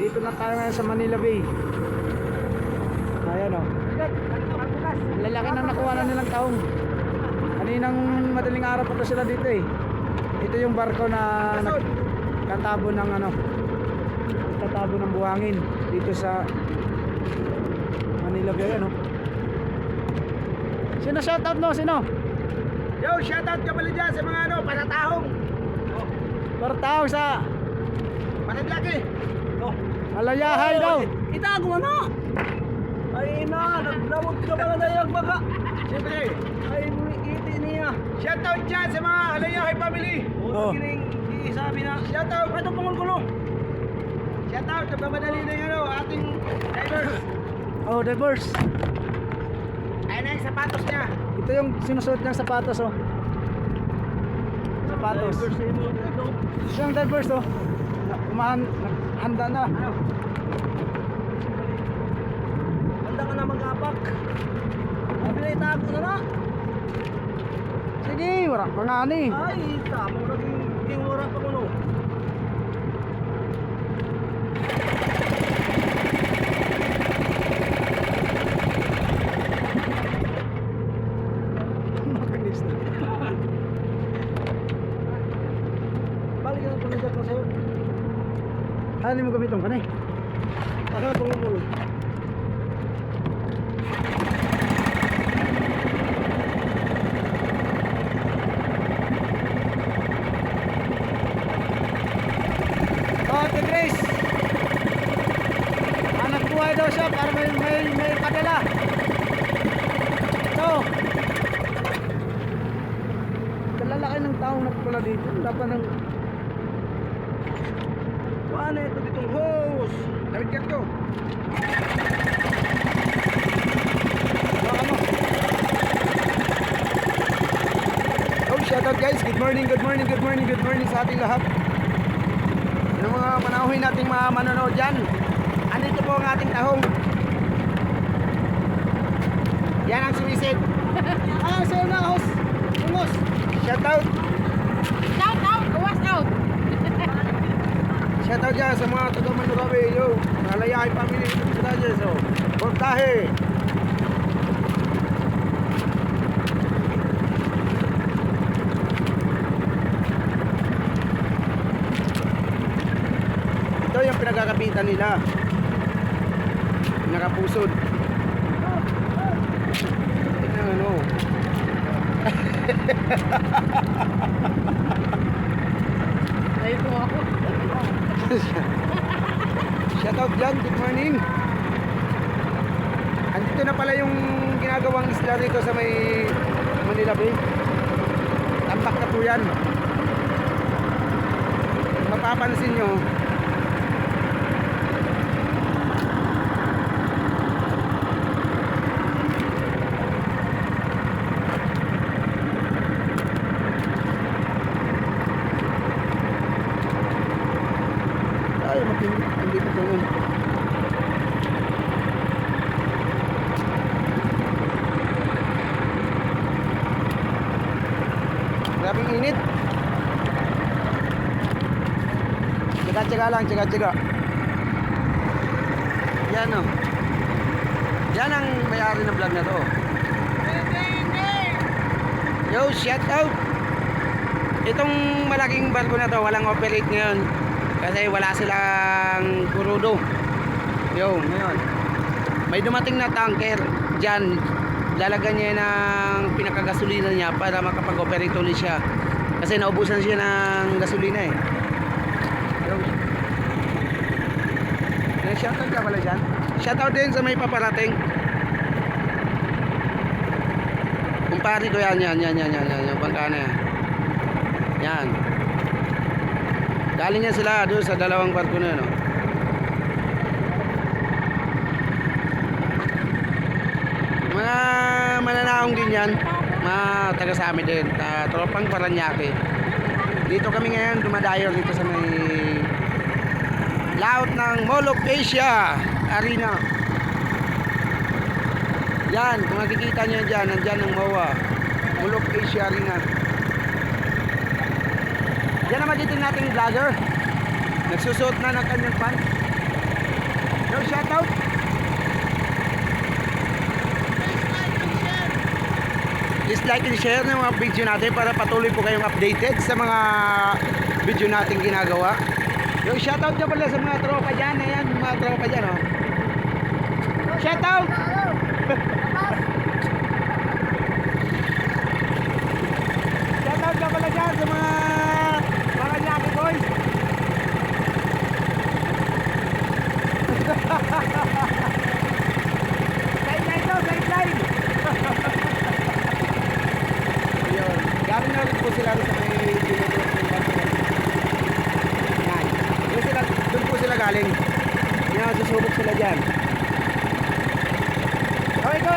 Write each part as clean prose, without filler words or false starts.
Dito na tayo ngayon sa Manila Bay. Ayan o. Ang lalaki na nakuha na nilang taong. Kaninang madaling araw pa sila dito eh. Ito yung barko na nagtatabo ng nagtatabo ng buhangin dito sa Manila Bay. Ano? Sino shoutout mo? Sino? Yo, shoutout ka pala dyan sa mga paratahong. Paratahong sa Panaglaki. Alayahay daw. Itago mo na. Ay na, naglawag ka pala na yung baka. Siyempre. Ay, iti niya. Shoutout dyan sa mga Alayahay family. Oh. Kining sabi na. Shoutout. Ito pangulkulo. Shoutout. Nagmamadali na yung ating divers. Oh, divers. Ayun na yung sapatos niya. Ito yung sinusuot niyang sapatos oh. Sapatos. Ito yung divers oh. Handa na. Handa ka na mag-apak. Sabi na itago na na. Sige, wala pa nga ni. Ay, tama na yung wala pa kuno. Makanis na. Balik na pumidad mo sa'yo. Ano mo gamitong ka na eh? Ako na pumupulo. Oh, Ate Grace. Anak buhay daw siya para may padala. Ito. Kalalaki ng taong nakapula dito. Dapat ng Paano ito ditong hose? Nabigyan ko. baka mo. Oh, shoutout guys. Good morning, good morning, good morning, good morning sa ating lahat. Yung mga panauhin nating mga manonood dyan. Andito po ang ating tahong. Yan ang sumisid. Sa'yo na, host. Ungos. Shoutout. Shout out, was out. Shoutout dyan sa mga taga-Manurabe. Yo, Alayahay family. Sila dyan. So, Bortahe. Ito yung pinagkakapitan nila. Nakapusod. Tingnan ano. Ayun po ako. Shoutout dyan, good morning. Andito na pala yung ginagawang isla dito sa may Manila Bay. Tambak na po yan. Mapapansin nyo, ay matindi, hindi ko ganun. Grabing init. Tsaga-tsaga lang, tsaga-tsaga. Yan o. Yan ang may-ari ng vlog na to. Yo, shout out. Itong malaking barko na to, walang operate ngayon. Kasi wala silang kurudo. Yo, ngayon. May dumating na tanker dyan. Lalagyan niya ng pinakagasolina niya para makapag-operate ulit siya. Kasi naubusan siya ng gasolina eh. Yo. Shoutout ka pala dyan. Shoutout din sa may paparating. Kumpari ko yan. Yung bangkana yan. Yan. Galing yan sila doon sa dalawang barko na yun. Oh. Mga mananaong din yan. Mga taga sa amin din. Tropang Paranaque. Dito kami ngayon dumadayo dito sa may laut ng Mall of Asia Arena. Yan, kung makikita nyo dyan, nandyan ang MOA Mall of Asia Arena. Yan ang magiting nating vlogger. Nagsusuot na ng kanyang pants. Yo, shout out. Please like and share ng mga video natin para patuloy po kayong updated sa mga video natin ginagawa. Yo, shout out dyan pala sa mga tropa dyan. Ayan, mga tropa dyan, oh. Shout out! Shout out dyan pala dyan sa mga Jackie boys. Sideline to, sideline! Ayun, galing na rin po sila sa may dinudurot ng barko. Yan. Doon po sila galing. Yan, susubok sila dyan. Okay, go!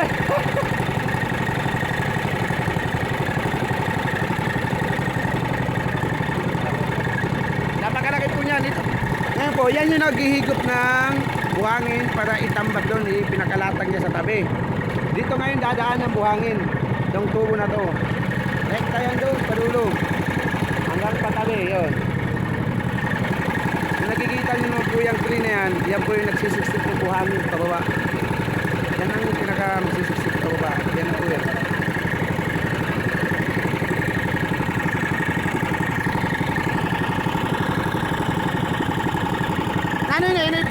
Napakalaki po niyan. Ito. Ngayon po, yan yung naghihigop ng buhangin para itambat doon. Pinakalatag niya sa tabi. Dito ngayon dadaan ng buhangin. Itong tubo na to. Rekta yan doon, padulo. Hanggang patabi, yun. Kung nakikita nyo po yung tree na yan po yung nagsisiksik ng buhangin pababa. Yan ang pinaka magsisiksik pababa. Yan po yan. Ano yun?